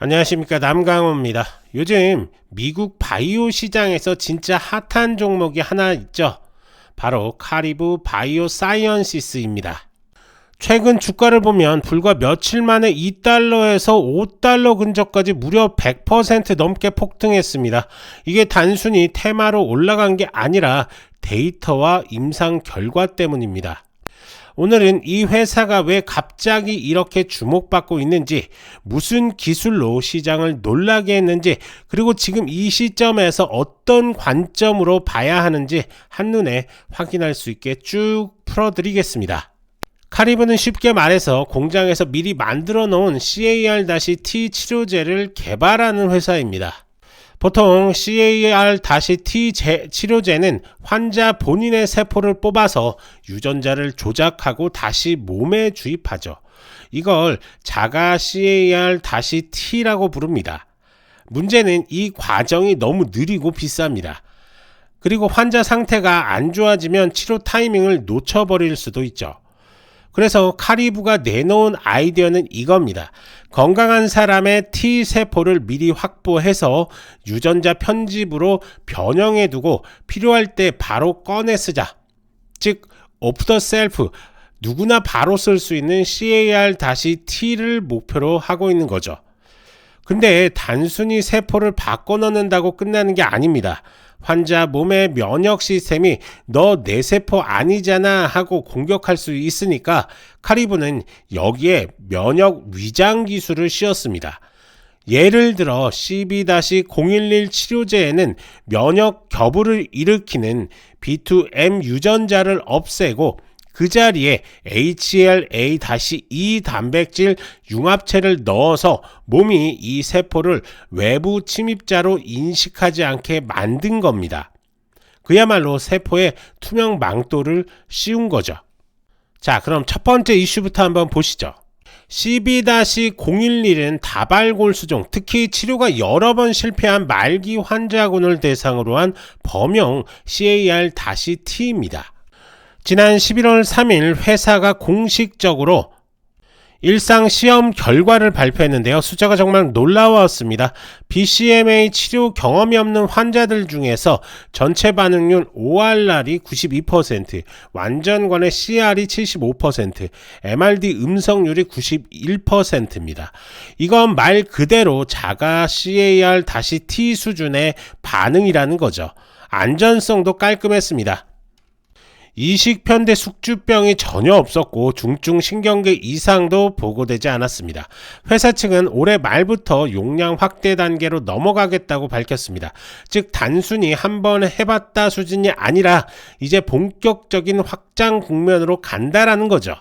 안녕하십니까, 남강호입니다. 요즘 미국 바이오 시장에서 진짜 핫한 종목이 하나 있죠. 바로 카리브 바이오 사이언시스입니다. 최근 주가를 보면 불과 며칠 만에 2달러에서 5달러 근처까지 무려 100% 넘게 폭등했습니다. 이게 단순히 테마로 올라간 게 아니라 데이터와 임상 결과 때문입니다. 오늘은 이 회사가 왜 갑자기 이렇게 주목받고 있는지, 무슨 기술로 시장을 놀라게 했는지, 그리고 지금 이 시점에서 어떤 관점으로 봐야 하는지 한눈에 확인할 수 있게 쭉 풀어드리겠습니다. 카리브는 쉽게 말해서 공장에서 미리 만들어 놓은 CAR-T 치료제를 개발하는 회사입니다. 보통 CAR-T 치료제는 환자 본인의 세포를 뽑아서 유전자를 조작하고 다시 몸에 주입하죠. 이걸 자가 CAR-T라고 부릅니다. 문제는 이 과정이 너무 느리고 비쌉니다. 그리고 환자 상태가 안 좋아지면 치료 타이밍을 놓쳐버릴 수도 있죠. 그래서 카리브가 내놓은 아이디어는 이겁니다. 건강한 사람의 T세포를 미리 확보해서 유전자 편집으로 변형해두고 필요할 때 바로 꺼내 쓰자. 즉, 오프 더 셀프, 누구나 바로 쓸 수 있는 CAR-T를 목표로 하고 있는 거죠. 근데 단순히 세포를 바꿔 넣는다고 끝나는 게 아닙니다. 환자 몸의 면역 시스템이 너 내 세포 아니잖아 하고 공격할 수 있으니까 카리브는 여기에 면역 위장 기술을 씌웠습니다. 예를 들어 CB-011 치료제에는 면역 겨부를 일으키는 B2M 유전자를 없애고 그 자리에 HLA-E 단백질 융합체를 넣어서 몸이 이 세포를 외부 침입자로 인식하지 않게 만든 겁니다. 그야말로 세포에 투명 망토를 씌운 거죠. 자, 그럼 첫 번째 이슈부터 한번 보시죠. CB-011은 다발골수종, 특히 치료가 여러 번 실패한 말기 환자군을 대상으로 한 범용 CAR-T입니다. 지난 11월 3일 회사가 공식적으로 일상 시험 결과를 발표했는데요. 숫자가 정말 놀라웠습니다. BCMA 치료 경험이 없는 환자들 중에서 전체 반응률 ORR이 92%, 완전관의 CR이 75%, MRD 음성률이 91%입니다. 이건 말 그대로 자가 CAR-T 수준의 반응이라는 거죠. 안전성도 깔끔했습니다. 이식편대 숙주병이 전혀 없었고 중증 신경계 이상도 보고되지 않았습니다. 회사 측은 올해 말부터 용량 확대 단계로 넘어가겠다고 밝혔습니다. 즉 단순히 한번 해봤다 수준이 아니라 이제 본격적인 확장 국면으로 간다라는 거죠.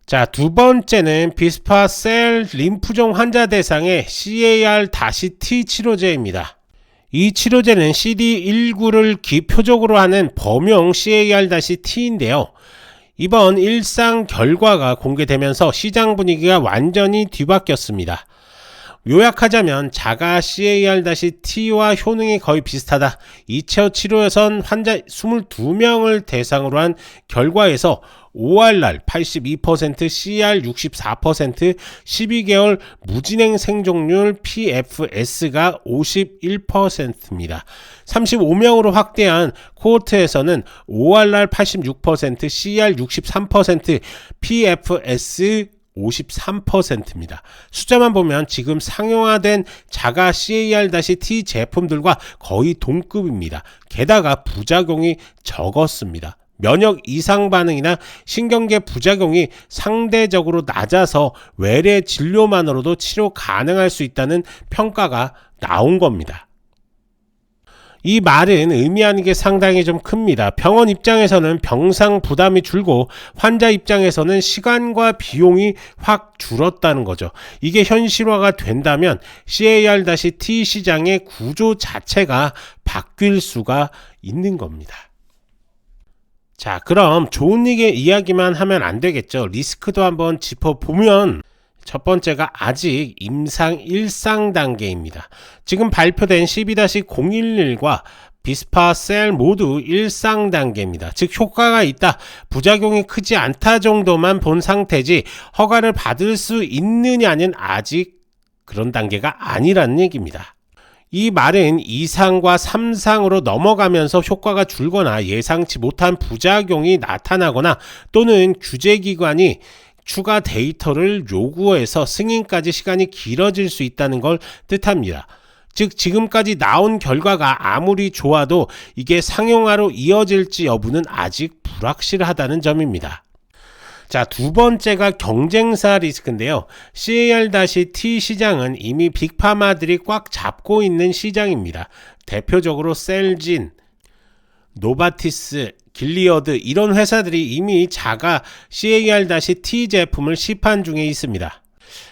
자, 두 번째는 비스파 셀 림프종 환자 대상의 CAR-T 치료제입니다. 이 치료제는 CD19를 기표적으로 하는 범용 CAR-T인데요. 이번 일상 결과가 공개되면서 시장 분위기가 완전히 뒤바뀌었습니다. 요약하자면 자가 CAR-T와 효능이 거의 비슷하다. 2차 치료에선 환자 22명을 대상으로 한 결과에서 ORR 82%, CR 64%, 12개월 무진행 생존율 PFS가 51%입니다. 35명으로 확대한 코호트에서는 ORR 86%, CR 63%, PFS 53%입니다. 숫자만 보면 지금 상용화된 자가 CAR-T 제품들과 거의 동급입니다. 게다가 부작용이 적었습니다. 면역 이상 반응이나 신경계 부작용이 상대적으로 낮아서 외래 진료만으로도 치료 가능할 수 있다는 평가가 나온 겁니다. 이 말은 의미하는 게 상당히 좀 큽니다. 병원 입장에서는 병상 부담이 줄고 환자 입장에서는 시간과 비용이 확 줄었다는 거죠. 이게 현실화가 된다면 CAR-T 시장의 구조 자체가 바뀔 수가 있는 겁니다. 자, 그럼 좋은 이야기만 하면 안 되겠죠. 리스크도 한번 짚어보면 첫 번째가 아직 임상 1상 단계입니다. 지금 발표된 CB-011과 비스파 셀 모두 1상 단계입니다. 즉 효과가 있다, 부작용이 크지 않다 정도만 본 상태지 허가를 받을 수 있느냐는 아직 그런 단계가 아니라는 얘기입니다. 이 말은 2상과 3상으로 넘어가면서 효과가 줄거나 예상치 못한 부작용이 나타나거나 또는 규제기관이 추가 데이터를 요구해서 승인까지 시간이 길어질 수 있다는 걸 뜻합니다. 즉 지금까지 나온 결과가 아무리 좋아도 이게 상용화로 이어질지 여부는 아직 불확실하다는 점입니다. 자, 두 번째가 경쟁사 리스크인데요. CAR-T 시장은 이미 빅파마들이 꽉 잡고 있는 시장입니다. 대표적으로 셀진, 노바티스, 길리어드 이런 회사들이 이미 자가 CAR-T 제품을 시판 중에 있습니다.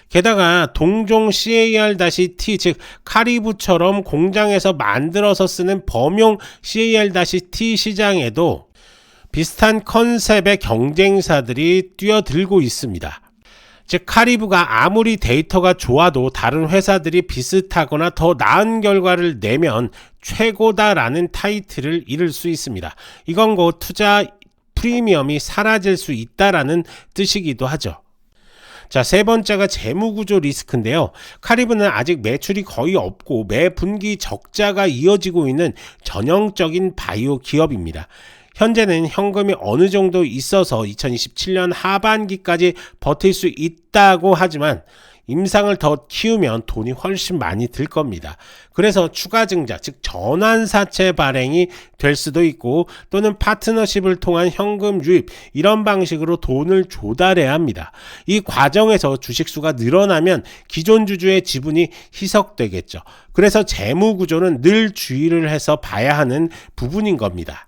게다가 동종 CAR-T 즉 카리브처럼 공장에서 만들어서 쓰는 범용 CAR-T 시장에도 비슷한 컨셉의 경쟁사들이 뛰어들고 있습니다. 즉 카리브가 아무리 데이터가 좋아도 다른 회사들이 비슷하거나 더 나은 결과를 내면 최고다라는 타이틀을 잃을 수 있습니다. 이건 곧 투자 프리미엄이 사라질 수 있다라는 뜻이기도 하죠. 자, 세 번째가 재무구조 리스크인데요. 카리브는 아직 매출이 거의 없고 매 분기 적자가 이어지고 있는 전형적인 바이오 기업입니다. 현재는 현금이 어느 정도 있어서 2027년 하반기까지 버틸 수 있다고 하지만 임상을 더 키우면 돈이 훨씬 많이 들 겁니다. 그래서 추가 증자, 즉 전환사채 발행이 될 수도 있고 또는 파트너십을 통한 현금 유입 이런 방식으로 돈을 조달해야 합니다. 이 과정에서 주식수가 늘어나면 기존 주주의 지분이 희석되겠죠. 그래서 재무구조는 늘 주의를 해서 봐야 하는 부분인 겁니다.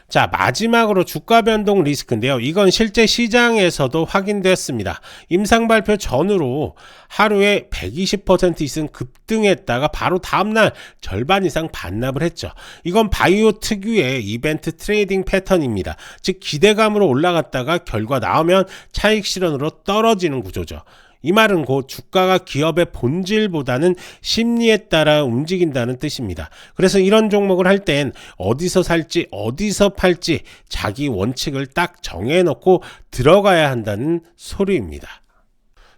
자, 마지막으로 주가 변동 리스크인데요. 이건 실제 시장에서도 확인됐습니다. 임상 발표 전후로 하루에 120% 이상 급등했다가 바로 다음날 절반 이상 반납을 했죠. 이건 바이오 특유의 이벤트 트레이딩 패턴입니다. 즉 기대감으로 올라갔다가 결과 나오면 차익 실현으로 떨어지는 구조죠. 이 말은 곧 주가가 기업의 본질보다는 심리에 따라 움직인다는 뜻입니다. 그래서 이런 종목을 할 땐 어디서 살지 어디서 팔지 자기 원칙을 딱 정해놓고 들어가야 한다는 소리입니다.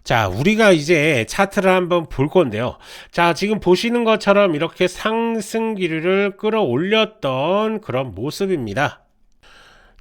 자, 우리가 이제 차트를 한번 볼 건데요. 자, 지금 보시는 것처럼 이렇게 상승 기류를 끌어올렸던 그런 모습입니다.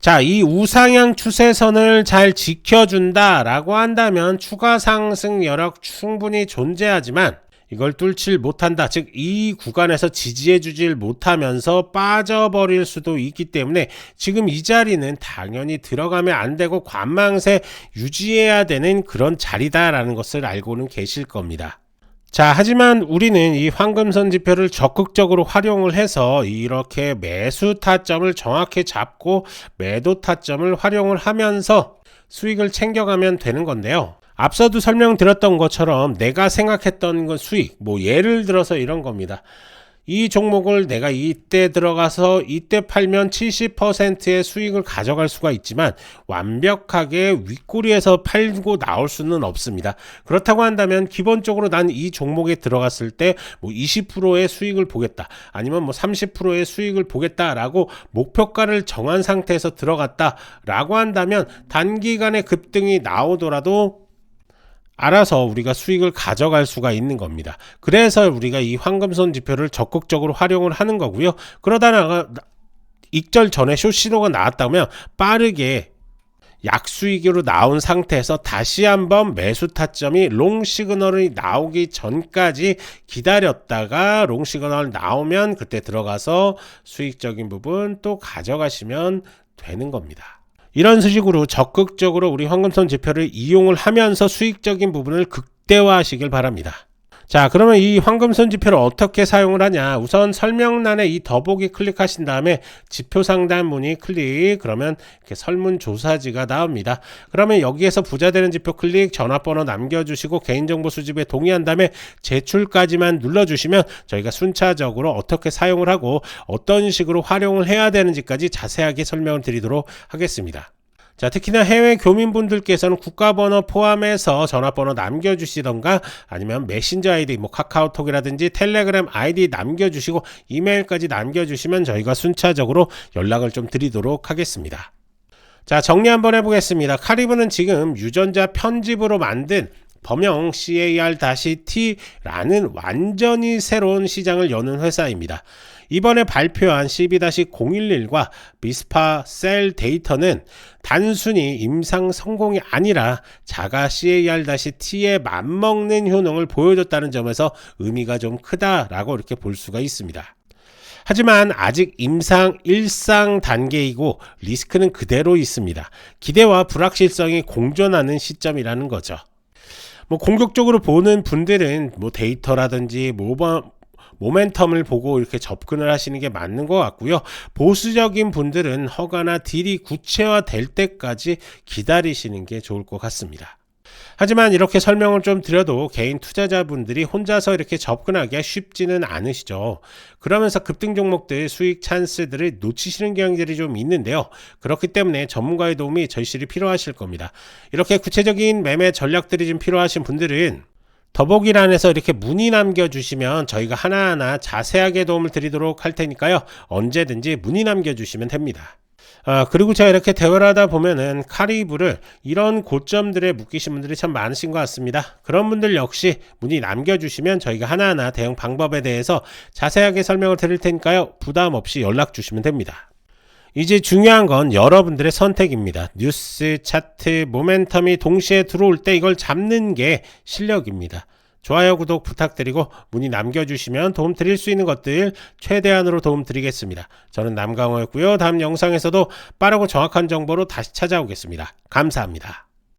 자, 이 우상향 추세선을 잘 지켜준다 라고 한다면 추가 상승 여력 충분히 존재하지만 이걸 뚫질 못한다, 즉 이 구간에서 지지해 주질 못하면서 빠져버릴 수도 있기 때문에 지금 이 자리는 당연히 들어가면 안 되고 관망세 유지해야 되는 그런 자리다라는 것을 알고는 계실 겁니다. 자, 하지만 우리는 이 황금선 지표를 적극적으로 활용을 해서 이렇게 매수 타점을 정확히 잡고 매도 타점을 활용을 하면서 수익을 챙겨가면 되는 건데요. 앞서도 설명드렸던 것처럼 내가 생각했던 건 수익, 예를 들어서 이런 겁니다. 이 종목을 내가 이때 들어가서 이때 팔면 70%의 수익을 가져갈 수가 있지만 완벽하게 윗꼬리에서 팔고 나올 수는 없습니다. 그렇다고 한다면 기본적으로 난 이 종목에 들어갔을 때 20%의 수익을 보겠다, 아니면 30%의 수익을 보겠다라고 목표가를 정한 상태에서 들어갔다 라고 한다면 단기간에 급등이 나오더라도 알아서 우리가 수익을 가져갈 수가 있는 겁니다. 그래서 우리가 이 황금선 지표를 적극적으로 활용을 하는 거고요. 그러다가 익절 전에 숏시도가 나왔다면 빠르게 약수익으로 나온 상태에서 다시 한번 매수 타점이 롱 시그널이 나오기 전까지 기다렸다가 롱 시그널 나오면 그때 들어가서 수익적인 부분 또 가져가시면 되는 겁니다. 이런 식으로 적극적으로 우리 황금선 지표를 이용을 하면서 수익적인 부분을 극대화하시길 바랍니다. 자, 그러면 이 황금선 지표를 어떻게 사용을 하냐? 우선 설명란에 이 더보기 클릭하신 다음에 지표 상단 문의 클릭, 그러면 이렇게 설문조사지가 나옵니다. 그러면 여기에서 부자 되는 지표 클릭, 전화번호 남겨주시고 개인정보 수집에 동의한 다음에 제출까지만 눌러주시면 저희가 순차적으로 어떻게 사용을 하고 어떤 식으로 활용을 해야 되는지까지 자세하게 설명을 드리도록 하겠습니다. 자, 특히나 해외 교민분들께서는 국가번호 포함해서 전화번호 남겨주시던가 아니면 메신저 아이디 카카오톡이라든지 텔레그램 아이디 남겨주시고 이메일까지 남겨주시면 저희가 순차적으로 연락을 좀 드리도록 하겠습니다. 자, 정리 한번 해보겠습니다. 카리브는 지금 유전자 편집으로 만든 범용 CAR-T라는 완전히 새로운 시장을 여는 회사입니다. 이번에 발표한 CB-011과 비스파 셀 데이터는 단순히 임상 성공이 아니라 자가 CAR-T에 맞먹는 효능을 보여줬다는 점에서 의미가 좀 크다라고 이렇게 볼 수가 있습니다. 하지만 아직 임상 1상 단계이고 리스크는 그대로 있습니다. 기대와 불확실성이 공존하는 시점이라는 거죠. 공격적으로 보는 분들은 데이터라든지 모멘텀을 보고 이렇게 접근을 하시는 게 맞는 것 같고요. 보수적인 분들은 허가나 딜이 구체화될 때까지 기다리시는 게 좋을 것 같습니다. 하지만 이렇게 설명을 좀 드려도 개인 투자자분들이 혼자서 이렇게 접근하기가 쉽지는 않으시죠. 그러면서 급등 종목들 수익 찬스들을 놓치시는 경향들이 좀 있는데요. 그렇기 때문에 전문가의 도움이 절실히 필요하실 겁니다. 이렇게 구체적인 매매 전략들이 좀 필요하신 분들은 더보기란에서 이렇게 문의 남겨주시면 저희가 하나하나 자세하게 도움을 드리도록 할 테니까요. 언제든지 문의 남겨주시면 됩니다. 그리고 제가 이렇게 대화를 하다 보면은 카리브를 이런 고점들에 묶이신 분들이 참 많으신 것 같습니다. 그런 분들 역시 문의 남겨주시면 저희가 하나하나 대응 방법에 대해서 자세하게 설명을 드릴 테니까요. 부담 없이 연락 주시면 됩니다. 이제 중요한 건 여러분들의 선택입니다. 뉴스, 차트, 모멘텀이 동시에 들어올 때 이걸 잡는 게 실력입니다. 좋아요, 구독 부탁드리고 문의 남겨주시면 도움 드릴 수 있는 것들 최대한으로 도움 드리겠습니다. 저는 남강호였고요. 다음 영상에서도 빠르고 정확한 정보로 다시 찾아오겠습니다. 감사합니다.